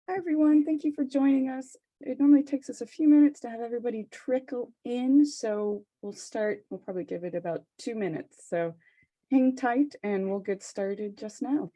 Hi, everyone. Thank you for joining us. It normally takes us a few minutes to have everybody trickle in, so we'll probably give it about 2 minutes. So hang tight and we'll get started just now.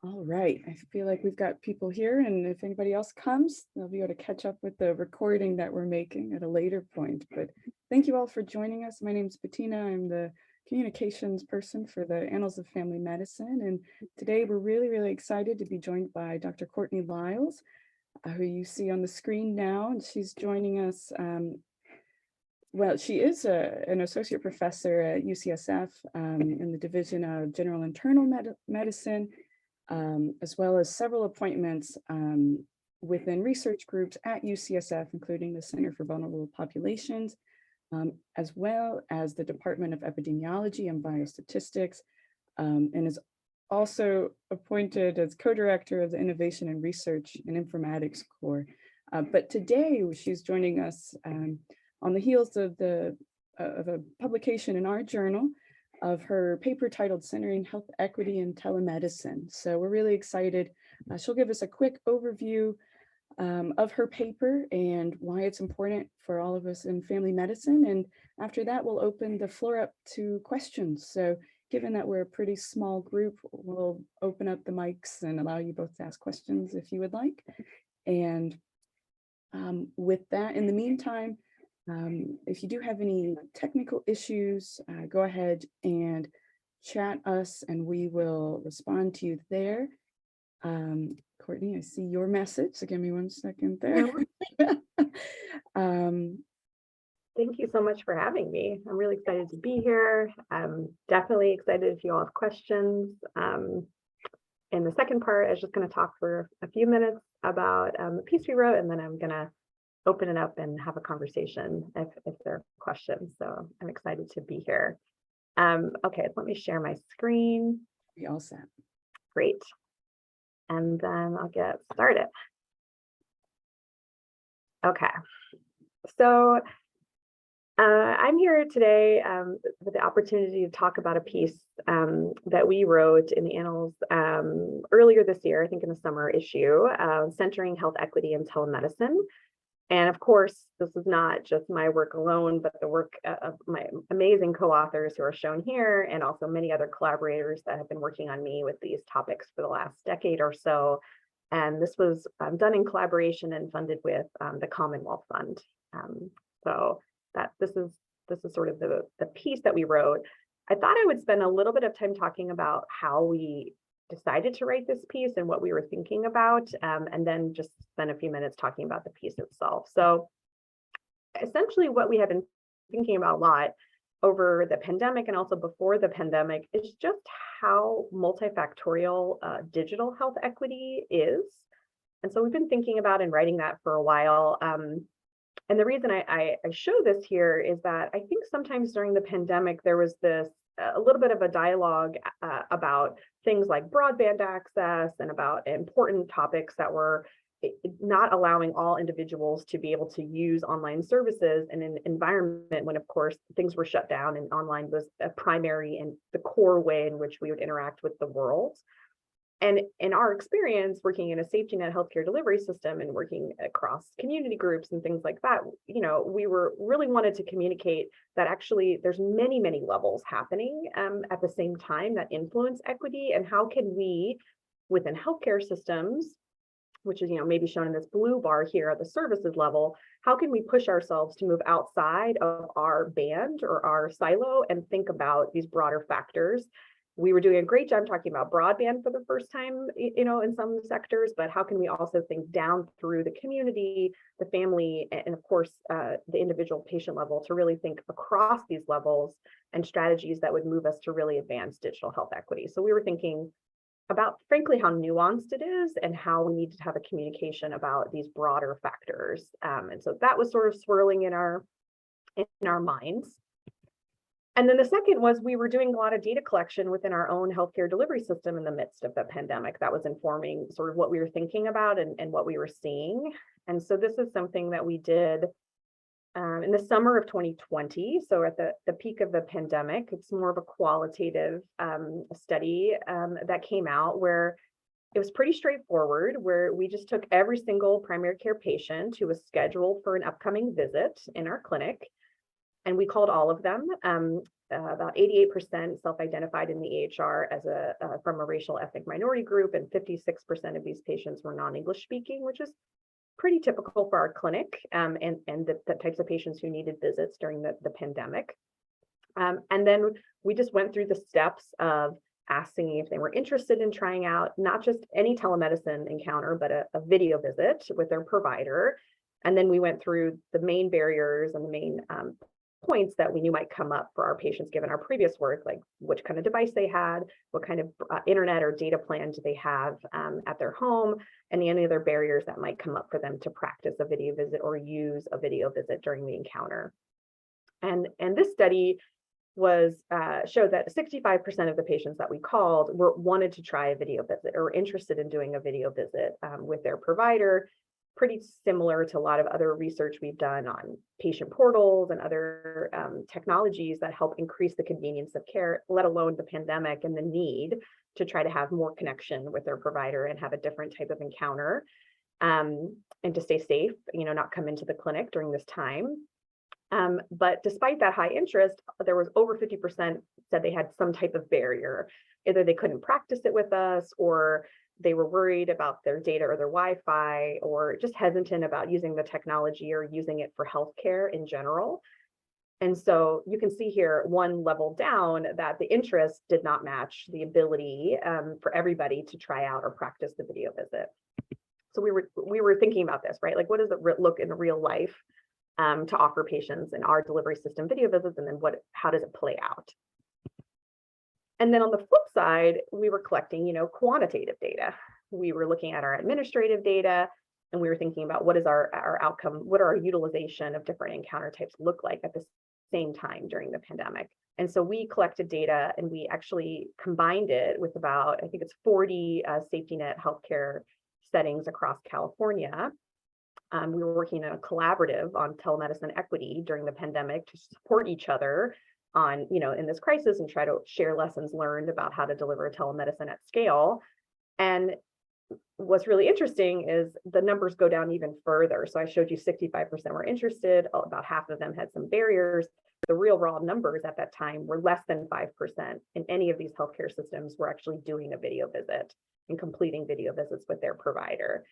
All right, I feel like we've got people here, and if anybody else comes, they'll be able to catch up with the recording that we're making at a later point. But thank you all for joining us. My name is Bettina. I'm the communications person for the Annals of Family Medicine. And today we're really excited to be joined by Dr. Courtney Lyles, who you see on the screen now. And she's joining us. Well, she is an associate professor at UCSF in the Division of General Internal Medicine, as well as several appointments within research groups at UCSF, including the Center for Vulnerable Populations, as well as the Department of Epidemiology and Biostatistics, and is also appointed as co-director of the Innovation and Research and Informatics Core. But today she's joining us on the heels of a publication in our journal of her paper titled Centering Health Equity in Telemedicine. So we're really excited. She'll give us a quick overview of her paper and why it's important for all of us in family medicine. And after that, we'll open the floor up to questions. So given that we're a pretty small group, we'll open up the mics and allow you both to ask questions if you would like. And with that, in the meantime, if you do have any technical issues, go ahead and chat us and we will respond to you there. Courtney, I see your message, so give me 1 second there. Thank you so much for having me. I'm really excited to be here. I'm definitely excited if you all have questions. In the second part, I was just going to talk for a few minutes about the piece we wrote, and then I'm going to open it up and have a conversation if there are questions. So I'm excited to be here. Okay, let me share my screen. We all set. Great. And then I'll get started. Okay. So I'm here today with the opportunity to talk about a piece that we wrote in the Annals earlier this year, I think in the summer issue, Centering Health Equity in Telemedicine. And of course, this is not just my work alone, but the work of my amazing co-authors who are shown here, and also many other collaborators that have been working on me with these topics for the last decade or so. And this was done in collaboration and funded with the Commonwealth Fund. So that this is sort of the piece that we wrote. I thought I would spend a little bit of time talking about how we decided to write this piece and what we were thinking about, and then just spend a few minutes talking about the piece itself. So essentially what we have been thinking about a lot over the pandemic and also before the pandemic is just how multifactorial digital health equity is. And so we've been thinking about and writing that for a while. And the reason I show this here is that I think sometimes during the pandemic, there was this a little bit of a dialogue about things like broadband access and about important topics that were not allowing all individuals to be able to use online services in an environment when, of course, things were shut down and online was a primary and the core way in which we would interact with the world. And in our experience working in a safety net healthcare delivery system and working across community groups and things like that, we were really wanted to communicate that actually there's many, many levels happening at the same time that influence equity. And how can we, within healthcare systems, which is maybe shown in this blue bar here at the services level, how can we push ourselves to move outside of our band or our silo and think about these broader factors? We were doing a great job talking about broadband for the first time, in some sectors, but how can we also think down through the community, the family, and of course, the individual patient level to really think across these levels and strategies that would move us to really advance digital health equity. So we were thinking about, frankly, how nuanced it is and how we need to have a communication about these broader factors. And so that was sort of swirling in our minds. And then the second was we were doing a lot of data collection within our own healthcare delivery system in the midst of the pandemic that was informing sort of what we were thinking about and what we were seeing. And so this is something that we did in the summer of 2020. So at the peak of the pandemic, it's more of a qualitative study that came out where it was pretty straightforward, where we just took every single primary care patient who was scheduled for an upcoming visit in our clinic, and we called all of them. About 88% self-identified in the EHR as from a racial ethnic minority group, and 56% of these patients were non-English speaking, which is pretty typical for our clinic and the types of patients who needed visits during the pandemic. And then we just went through the steps of asking if they were interested in trying out not just any telemedicine encounter, but a video visit with their provider. And then we went through the main barriers and the main points that we knew might come up for our patients given our previous work, like which kind of device they had, what kind of internet or data plan do they have at their home, and any other barriers that might come up for them to practice a video visit or use a video visit during the encounter. And this study showed that 65% of the patients that we called wanted to try a video visit or were interested in doing a video visit with their provider. Pretty similar to a lot of other research we've done on patient portals and other technologies that help increase the convenience of care, let alone the pandemic and the need to try to have more connection with their provider and have a different type of encounter and to stay safe, not come into the clinic during this time. But despite that high interest, there was over 50% said they had some type of barrier. Either they couldn't practice it with us, or they were worried about their data or their Wi-Fi, or just hesitant about using the technology or using it for healthcare in general. And so you can see here, one level down, that the interest did not match the ability for everybody to try out or practice the video visit. So we were thinking about this, right? Like, what does it look in real life to offer patients in our delivery system video visits, and then how does it play out? And then on the flip side, we were collecting, quantitative data. We were looking at our administrative data, and we were thinking about what is our outcome, what are our utilization of different encounter types look like at the same time during the pandemic. And so we collected data, and we actually combined it with about, I think it's 40 safety net healthcare settings across California. We were working in a collaborative on telemedicine equity during the pandemic to support each other on, in this crisis, and try to share lessons learned about how to deliver telemedicine at scale. And what's really interesting is the numbers go down even further. So I showed you 65% were interested, about half of them had some barriers. The real raw numbers at that time were less than 5% in any of these healthcare systems were actually doing a video visit and completing video visits with their provider.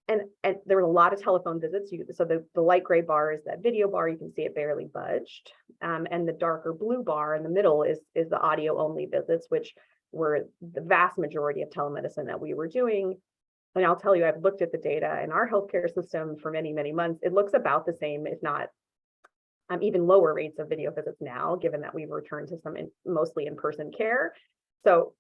And there were a lot of telephone visits. So the light gray bar is that video bar. You can see it barely budged. And the darker blue bar in the middle is the audio only visits, which were the vast majority of telemedicine that we were doing. And I'll tell you, I've looked at the data in our healthcare system for many, many months. It looks about the same, if not even lower rates of video visits now, given that we've returned to some mostly in-person care. So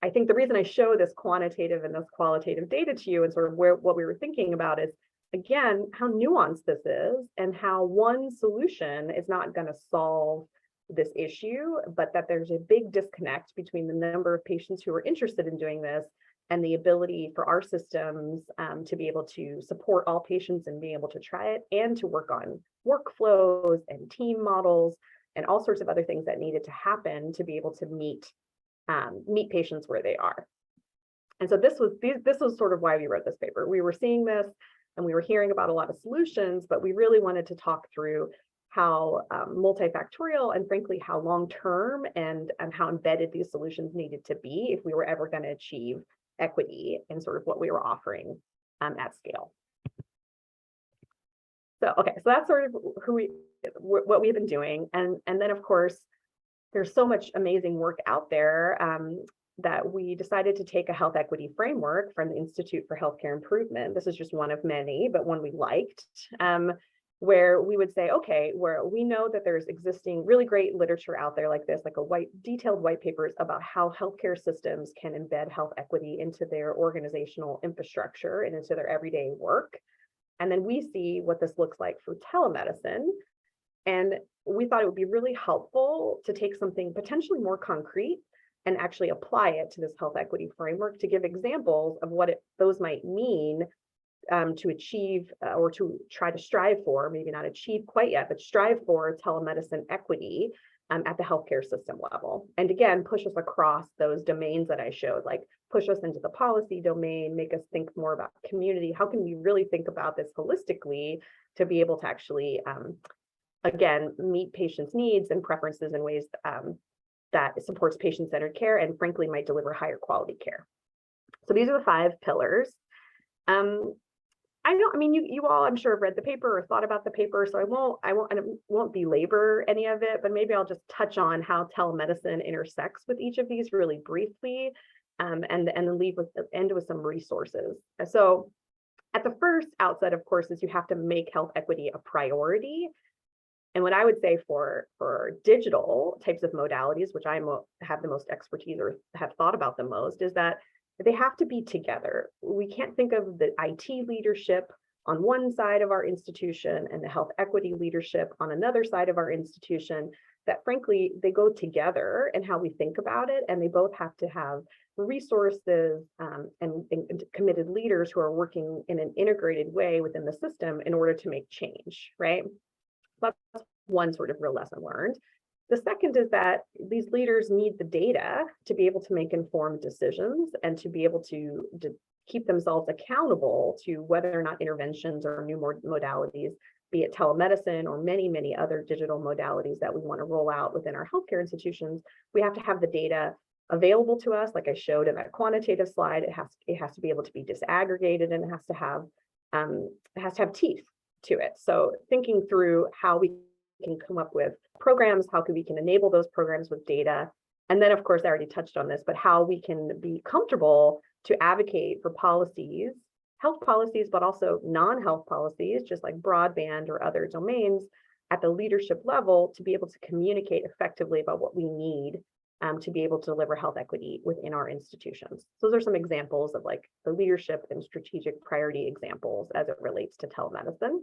I think the reason I show this quantitative and this qualitative data to you and sort of what we were thinking about is, again, how nuanced this is and how one solution is not going to solve this issue, but that there's a big disconnect between the number of patients who are interested in doing this and the ability for our systems to be able to support all patients and be able to try it, and to work on workflows and team models and all sorts of other things that needed to happen to be able to meet meet patients where they are. And so this was sort of why we wrote this paper. We were seeing this and we were hearing about a lot of solutions, but we really wanted to talk through how multifactorial and frankly, how long-term and how embedded these solutions needed to be if we were ever going to achieve equity in sort of what we were offering at scale. So, okay, so that's sort of what we've been doing. And then of course, there's so much amazing work out there that we decided to take a health equity framework from the Institute for Healthcare Improvement. This is just one of many, but one we liked, where we would say, okay, where we know that there's existing really great literature out there like this, like detailed white papers about how healthcare systems can embed health equity into their organizational infrastructure and into their everyday work. And then we see what this looks like for telemedicine. And we thought it would be really helpful to take something potentially more concrete and actually apply it to this health equity framework to give examples of what those might mean to achieve or to try to strive for, maybe not achieve quite yet, but strive for telemedicine equity at the healthcare system level. And again, push us across those domains that I showed, like push us into the policy domain, make us think more about community. How can we really think about this holistically to be able to actually, again, meet patients' needs and preferences in ways that supports patient-centered care and frankly might deliver higher quality care. So these are the 5 pillars. You all, I'm sure, have read the paper or thought about the paper, so I won't belabor any of it, but maybe I'll just touch on how telemedicine intersects with each of these really briefly, and then end with some resources. So at the first outset, of course, is you have to make health equity a priority. And what I would say for digital types of modalities, which I have the most expertise or have thought about the most, is that they have to be together. We can't think of the IT leadership on one side of our institution and the health equity leadership on another side of our institution, that frankly, they go together in how we think about it. And they both have to have resources and committed leaders who are working in an integrated way within the system in order to make change, right? That's one sort of real lesson learned. The second is that these leaders need the data to be able to make informed decisions and to be able to keep themselves accountable to whether or not interventions or new modalities, be it telemedicine or many, many other digital modalities that we want to roll out within our healthcare institutions. We have to have the data available to us, like I showed in that quantitative slide. It has to be able to be disaggregated, and it has to have teeth to it. So thinking through how we can come up with programs, how we can enable those programs with data. And then, of course, I already touched on this, but how we can be comfortable to advocate for policies, health policies, but also non-health policies, just like broadband or other domains at the leadership level, to be able to communicate effectively about what we need to be able to deliver health equity within our institutions. So those are some examples of like the leadership and strategic priority examples as it relates to telemedicine.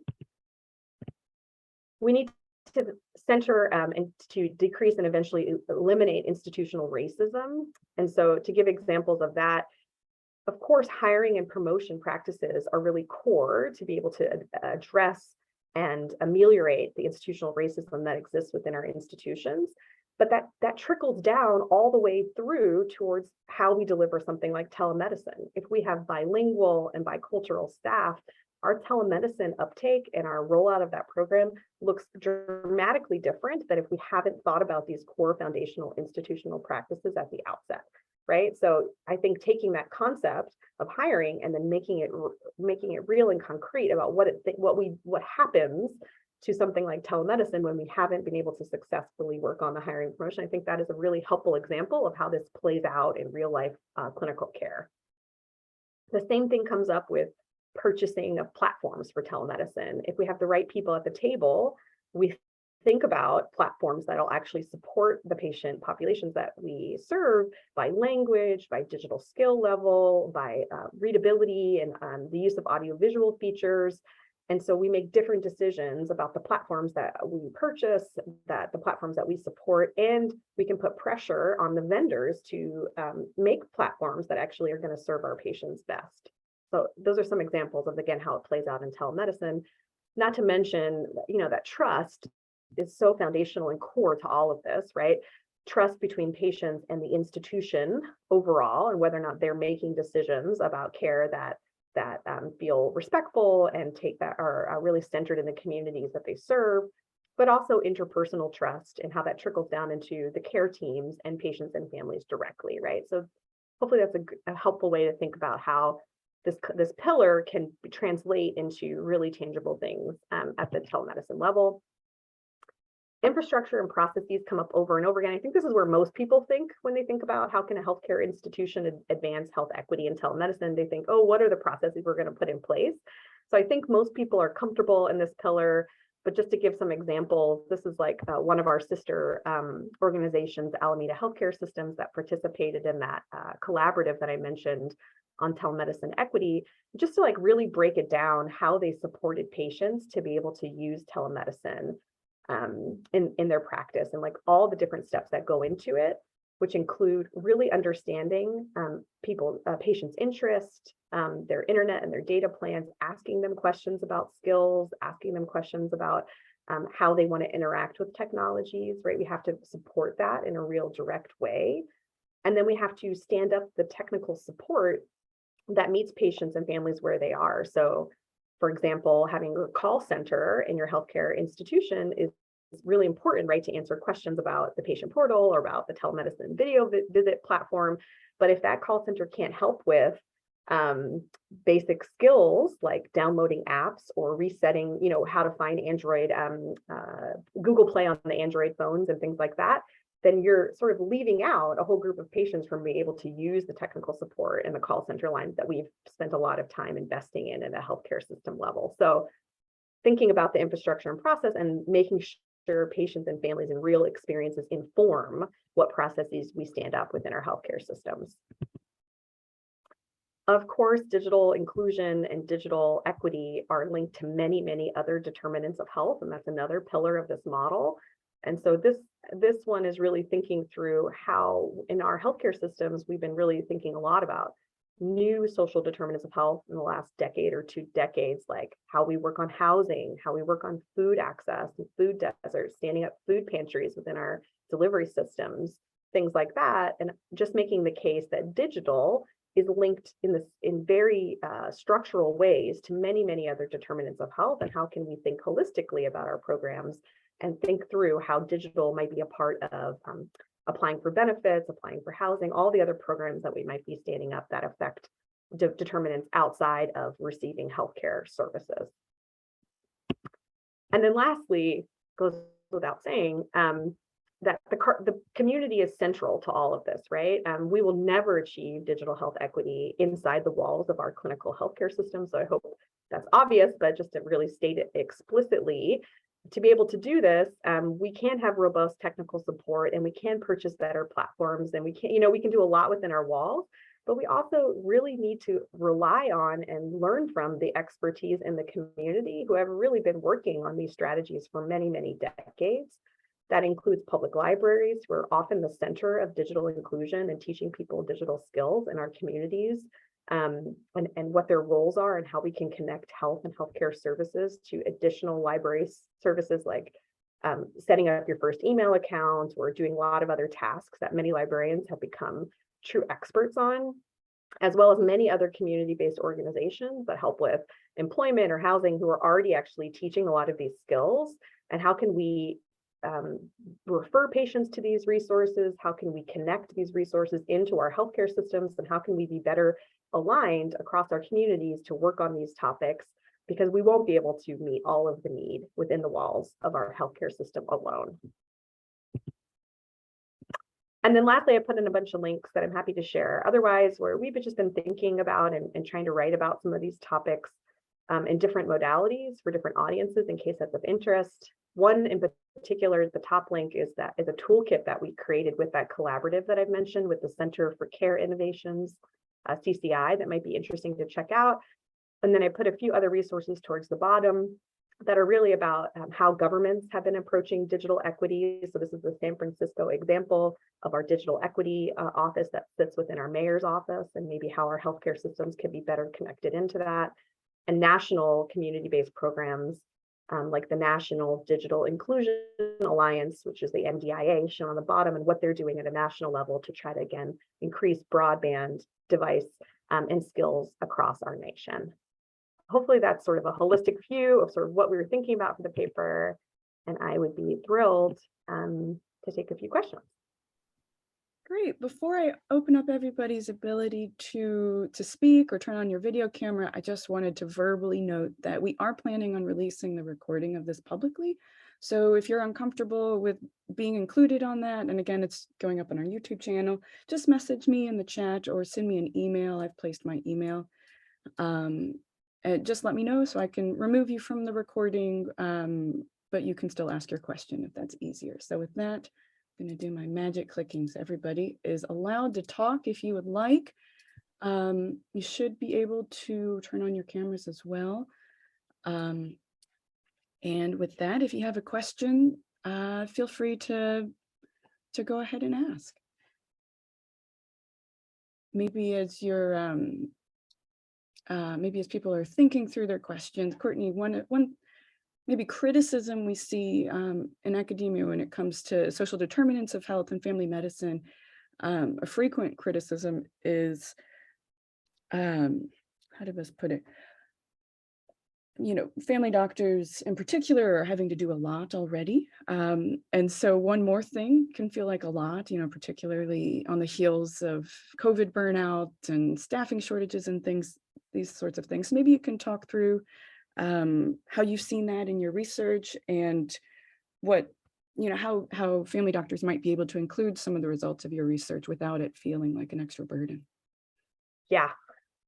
We need to center and to decrease and eventually eliminate institutional racism. And so to give examples of that, of course, hiring and promotion practices are really core to be able to address and ameliorate the institutional racism that exists within our institutions. But that trickles down all the way through towards how we deliver something like telemedicine. If we have bilingual and bicultural staff, our telemedicine uptake and our rollout of that program looks dramatically different than if we haven't thought about these core foundational institutional practices at the outset, right? So I think taking that concept of hiring and then making it real and concrete about what happens to something like telemedicine when we haven't been able to successfully work on the hiring and promotion, I think that is a really helpful example of how this plays out in real life clinical care. The same thing comes up with purchasing of platforms for telemedicine. If we have the right people at the table, we think about platforms that'll actually support the patient populations that we serve by language, by digital skill level, by readability, and the use of audiovisual features. And so we make different decisions about the platforms that we purchase, that the platforms that we support, and we can put pressure on the vendors to make platforms that actually are going to serve our patients best. So those are some examples of, again, how it plays out in telemedicine. Not to mention, that trust is so foundational and core to all of this, right? trust between patients and the institution overall, and whether or not they're making decisions about care that feel respectful and that are really centered in the communities that they serve, but also interpersonal trust and how that trickles down into the care teams and patients and families directly, right? So hopefully that's a helpful way to think about how this pillar can translate into really tangible things at the telemedicine level. Infrastructure and processes come up over and over again. I think this is where most people think when they think about how can a healthcare institution advance health equity in telemedicine. They think, oh, what are the processes we're going to put in place? So I think most people are comfortable in this pillar, but just to give some examples, this is like one of our sister organizations, Alameda Healthcare Systems, that participated in that collaborative that I mentioned on telemedicine equity, just to like really break it down how they supported patients to be able to use telemedicine in their practice, and like all the different steps that go into it, which include really understanding patients' interest, their internet and their data plans, asking them questions about skills, asking them questions about how they want to interact with technologies, right? We have to support that in a real direct way. And then we have to stand up the technical support that meets patients and families where they are. So, for example, having a call center in your healthcare institution is really important, right, to answer questions about the patient portal or about the telemedicine video visit platform. But if that call center can't help with basic skills like downloading apps or resetting, how to find Android, Google Play on the Android phones and things like that, then you're sort of leaving out a whole group of patients from being able to use the technical support and the call center lines that we've spent a lot of time investing in at a healthcare system level. So thinking about the infrastructure and process and making sure patients and families and real experiences inform what processes we stand up within our healthcare systems. Of course, digital inclusion and digital equity are linked to many, many other determinants of health, and that's another pillar of this model. And so this one is really thinking through how in our healthcare systems, we've been really thinking a lot about new social determinants of health in the last decade or 2 decades, like how we work on housing, how we work on food access and food deserts, standing up food pantries within our delivery systems, things like that. And just making the case that digital is linked in very structural ways to many, many other determinants of health, and how can we think holistically about our programs and think through how digital might be a part of applying for benefits, applying for housing, all the other programs that we might be standing up that affect determinants outside of receiving healthcare services. And then lastly, goes without saying, that the community is central to all of this, right? We will never achieve digital health equity inside the walls of our clinical healthcare system. So I hope that's obvious, but just to really state it explicitly, to be able to do this, we can have robust technical support, and we can purchase better platforms, and we can do a lot within our walls, but we also really need to rely on and learn from the expertise in the community who have really been working on these strategies for many, many decades. That includes public libraries, who are often the center of digital inclusion and teaching people digital skills in our communities, and what their roles are and how we can connect health and healthcare services to additional library services like setting up your first email account or doing a lot of other tasks that many librarians have become true experts on, as well as many other community-based organizations that help with employment or housing who are already actually teaching a lot of these skills. And how can we refer patients to these resources? How can we connect these resources into our healthcare systems? And how can we be better aligned across our communities to work on these topics? Because we won't be able to meet all of the need within the walls of our healthcare system alone. And then lastly, I put in a bunch of links that I'm happy to share. Otherwise, where we've just been thinking about and trying to write about some of these topics in different modalities for different audiences in case that's of interest. One in particular, the top link is a toolkit that we created with that collaborative that I've mentioned with the Center for Care Innovations, CCI, that might be interesting to check out. And then I put a few other resources towards the bottom that are really about how governments have been approaching digital equity. So this is the San Francisco example of our digital equity office that sits within our mayor's office, and maybe how our healthcare systems can be better connected into that, and national community-based programs like the National Digital Inclusion Alliance, which is the NDIA shown on the bottom, and what they're doing at a national level to try to, again, increase broadband device and skills across our nation. Hopefully that's sort of a holistic view of sort of what we were thinking about for the paper, and I would be thrilled to take a few questions. Great. Before I open up everybody's ability to speak or turn on your video camera, I just wanted to verbally note that we are planning on releasing the recording of this publicly. So if you're uncomfortable with being included on that, and again, it's going up on our YouTube channel, just message me in the chat or send me an email. I've placed my email. Just let me know so I can remove you from the recording, but you can still ask your question if that's easier. So with that, I'm going to do my magic clicking. So everybody is allowed to talk if you would like. You should be able to turn on your cameras as well. And with that, if you have a question, feel free to go ahead and ask. Maybe as you're maybe as people are thinking through their questions, Courtney, one maybe criticism we see in academia when it comes to social determinants of health and family medicine, a frequent criticism is, how do I best put it? You know, family doctors in particular are having to do a lot already. And so one more thing can feel like a lot, you know, particularly on the heels of COVID burnout and staffing shortages and things, these sorts of things. Maybe you can talk through how you've seen that in your research and what, you know, how family doctors might be able to include some of the results of your research without it feeling like an extra burden. Yeah,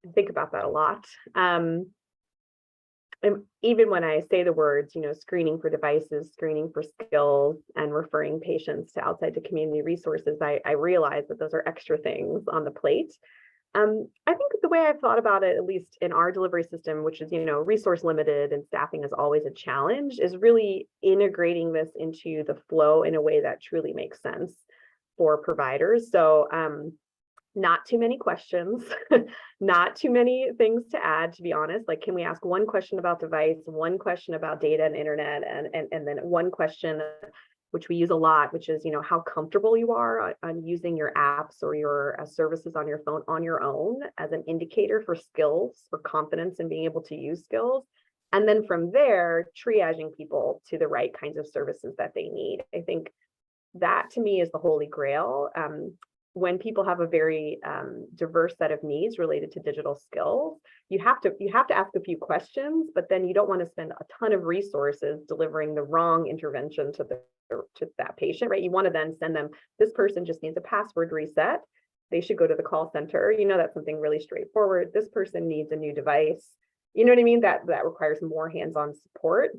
I think about that a lot. And even when I say the words, you know, screening for devices, screening for skills, and referring patients to outside the community resources, I realize that those are extra things on the plate. I think the way I've thought about it, at least in our delivery system, which is, you know, resource limited and staffing is always a challenge, is really integrating this into the flow in a way that truly makes sense for providers. So not too many questions, not too many things to add, to be honest. Like, can we ask one question about device, one question about data and internet, and then one question which we use a lot, which is, you know, how comfortable you are on using your apps or your services on your phone on your own as an indicator for skills, for confidence in being able to use skills. And then from there, triaging people to the right kinds of services that they need. I think that to me is the holy grail. When people have a very diverse set of needs related to digital skills, you have to ask a few questions, but then you don't want to spend a ton of resources delivering the wrong intervention to that patient, right? You want to then send them, this person just needs a password reset. They should go to the call center. You know, that's something really straightforward. This person needs a new device. You know what I mean? That requires more hands-on support.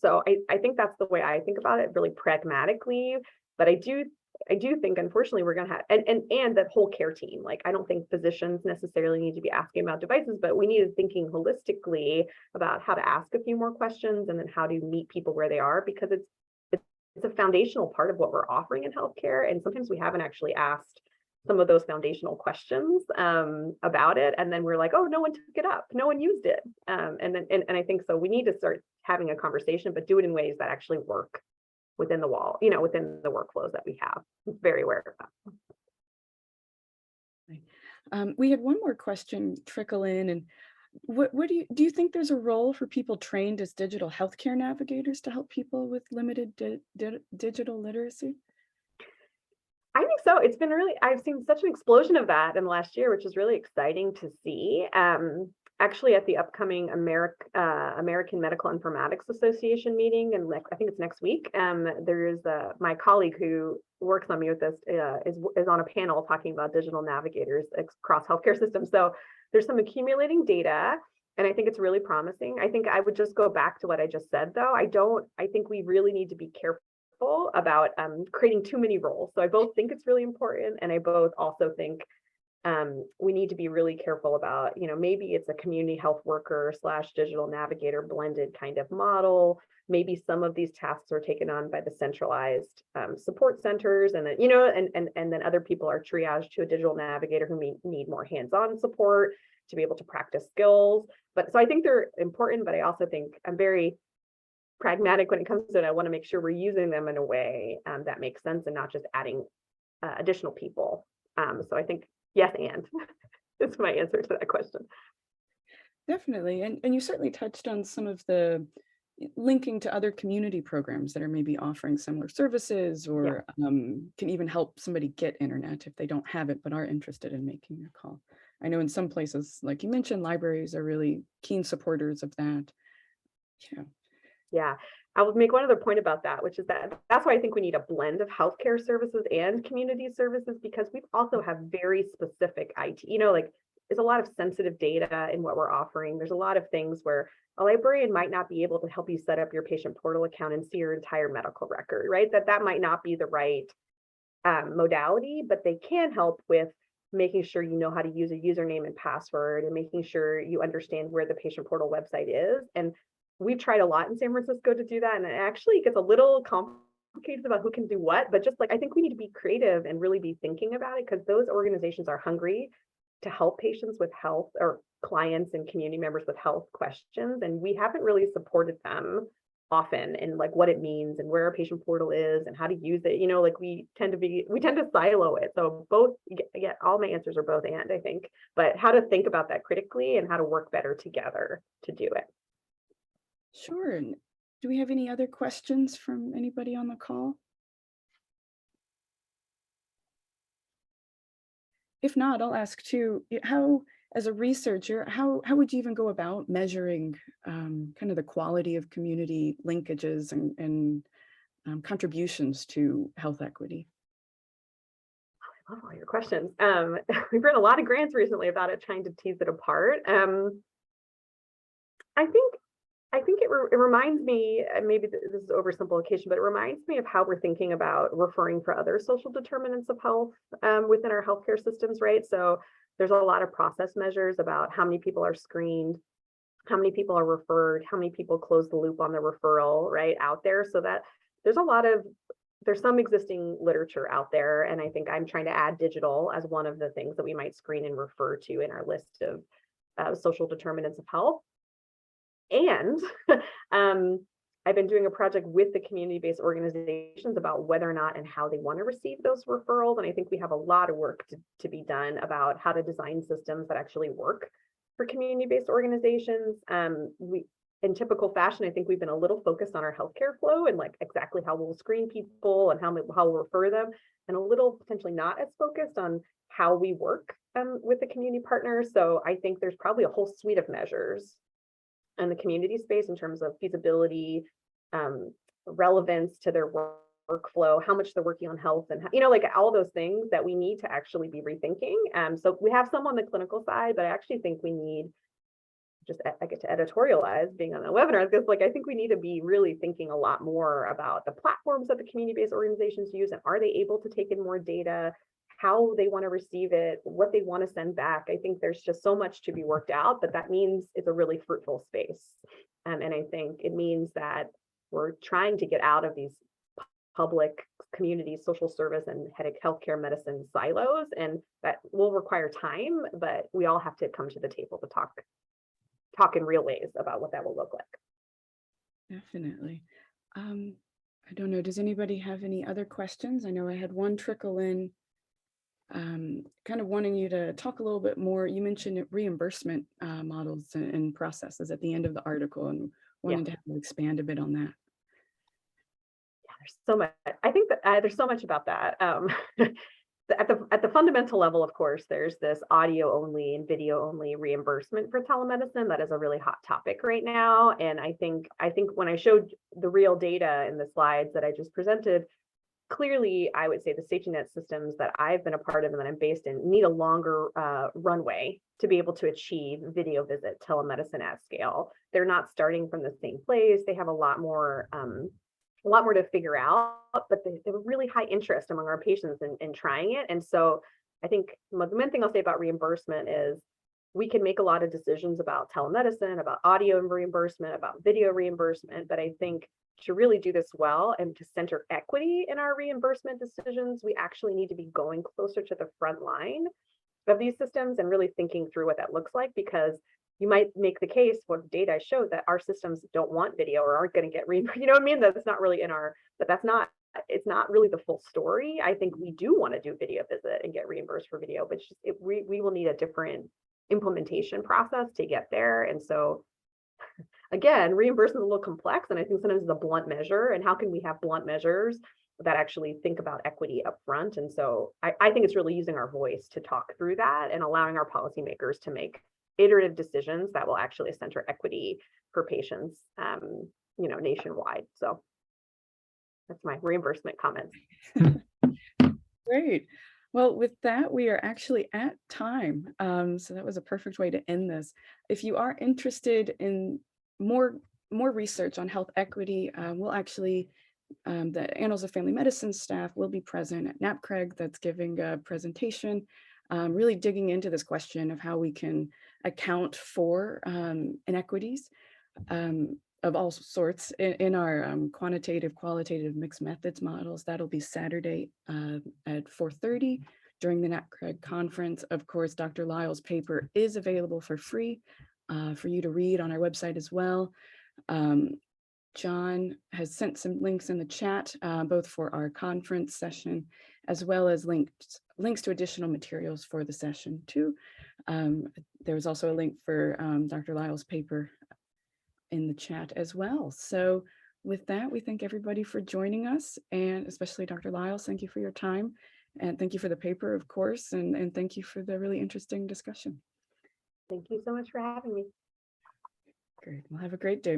So I think that's the way I think about it, really pragmatically. But I do think, unfortunately, we're going to have, and that whole care team, like, I don't think physicians necessarily need to be asking about devices, but we need to thinking holistically about how to ask a few more questions and then how to meet people where they are, because it's a foundational part of what we're offering in healthcare. And sometimes we haven't actually asked some of those foundational questions about it. And then we're like, oh, no one took it up. No one used it. And I think so we need to start having a conversation, but do it in ways that actually work within the wall, you know, within the workflows that we have. I'm very aware of that. We had one more question trickle in, and what do you think there's a role for people trained as digital healthcare navigators to help people with limited digital literacy? I think so. It's been really, I've seen such an explosion of that in the last year, which is really exciting to see. Actually, at the upcoming American Medical Informatics Association meeting, and I think it's next week, there's my colleague who works on me with this is on a panel talking about digital navigators across healthcare systems. So there's some accumulating data, and I think it's really promising. I think I would just go back to what I just said, though. I think we really need to be careful about creating too many roles. So I both think it's really important, and I both also think we need to be really careful about, you know, maybe it's a community health worker / digital navigator blended kind of model. Maybe some of these tasks are taken on by the centralized support centers, and then, you know, and then other people are triaged to a digital navigator who may need more hands-on support to be able to practice skills. But so I think they're important, but I also think I'm very pragmatic when it comes to it. I want to make sure we're using them in a way that makes sense and not just adding additional people. So I think yes, and is my answer to that question. Definitely. And you certainly touched on some of the linking to other community programs that are maybe offering similar services or can even help somebody get internet if they don't have it but are interested in making a call. I know in some places, like you mentioned, libraries are really keen supporters of that. Yeah. Yeah, I would make one other point about that, which is that that's why I think we need a blend of healthcare services and community services, because we also have very specific IT, like there's a lot of sensitive data in what we're offering. There's a lot of things where a librarian might not be able to help you set up your patient portal account and see your entire medical record, right? That might not be the right modality, but they can help with making sure you know how to use a username and password and making sure you understand where the patient portal website is. And we've tried a lot in San Francisco to do that. And it actually gets a little complicated about who can do what, but just like, I think we need to be creative and really be thinking about it, because those organizations are hungry to help patients with health, or clients and community members with health questions. And we haven't really supported them often in like what it means and where our patient portal is and how to use it. Like we tend to silo it. So both, yeah, all my answers are both and, I think, but how to think about that critically and how to work better together to do it. Sure. And do we have any other questions from anybody on the call? If not, I'll ask too, how, as a researcher, how would you even go about measuring kind of the quality of community linkages and contributions to health equity? I love all your questions. We've read a lot of grants recently about it, trying to tease it apart. I think it reminds me, maybe this is oversimplification, but it reminds me of how we're thinking about referring for other social determinants of health within our healthcare systems, right? So there's a lot of process measures about how many people are screened, how many people are referred, how many people close the loop on the referral, right, out there. So that there's some existing literature out there. And I think I'm trying to add digital as one of the things that we might screen and refer to in our list of social determinants of health. And I've been doing a project with the community-based organizations about whether or not and how they want to receive those referrals. And I think we have a lot of work to be done about how to design systems that actually work for community-based organizations. In typical fashion, I think we've been a little focused on our healthcare flow and like exactly how we'll screen people and how we'll refer them, and a little potentially not as focused on how we work with the community partners. So I think there's probably a whole suite of measures in the community space in terms of feasibility, relevance to their workflow, how much they're working on health, and like all those things that we need to actually be rethinking. So we have some on the clinical side, but I actually think we need, I get to editorialize being on a webinar, because like I think we need to be really thinking a lot more about the platforms that the community-based organizations use, and are they able to take in more data, how they want to receive it, what they want to send back. I think there's just so much to be worked out, but that means it's a really fruitful space. And I think it means that we're trying to get out of these public community social service and healthcare medicine silos, and that will require time, but we all have to come to the table to talk in real ways about what that will look like. Definitely. I don't know, does anybody have any other questions? I know I had one trickle in, kind of wanting you to talk a little bit more. You mentioned reimbursement models and processes at the end of the article, and wanted to have you expand a bit on that. Yeah, there's so much. I think that there's so much about that. At the fundamental level, of course, there's this audio only and video only reimbursement for telemedicine that is a really hot topic right now. And I think when I showed the real data in the slides that I just presented, clearly, I would say the safety net systems that I've been a part of and that I'm based in need a longer runway to be able to achieve video visit telemedicine at scale. They're not starting from the same place. They have a lot more to figure out, but they have really high interest among our patients in trying it. And so I think the main thing I'll say about reimbursement is we can make a lot of decisions about telemedicine, about audio reimbursement, about video reimbursement, but I think to really do this well and to center equity in our reimbursement decisions, we actually need to be going closer to the front line of these systems and really thinking through what that looks like, because you might make the case what data showed that our systems don't want video or aren't going to get reimbursed. You know what I mean? That's not really in our, but that's not, it's not really the full story. I think we do want to do video visit and get reimbursed for video, but we will need a different implementation process to get there. And so again, reimbursement is a little complex, and I think sometimes it's a blunt measure. And how can we have blunt measures that actually think about equity up front? And so I think it's really using our voice to talk through that and allowing our policymakers to make iterative decisions that will actually center equity for patients, nationwide. So that's my reimbursement comments. Great. Well, with that, we are actually at time. So that was a perfect way to end this. If you are interested in more research on health equity, we'll actually, the Annals of Family Medicine staff will be present at NAPCRG that's giving a presentation, really digging into this question of how we can account for inequities of all sorts in our quantitative, qualitative mixed methods models. That'll be Saturday at 4:30 during the NAPCRG conference. Of course, Dr. Lyles' paper is available for free for you to read on our website as well. John has sent some links in the chat, both for our conference session, as well as links to additional materials for the session too. There was also a link for Dr. Lyles' paper in the chat as well. So with that, we thank everybody for joining us, and especially Dr. Lyles, thank you for your time. And thank you for the paper, of course, and thank you for the really interesting discussion. Thank you so much for having me. Great, well, have a great day.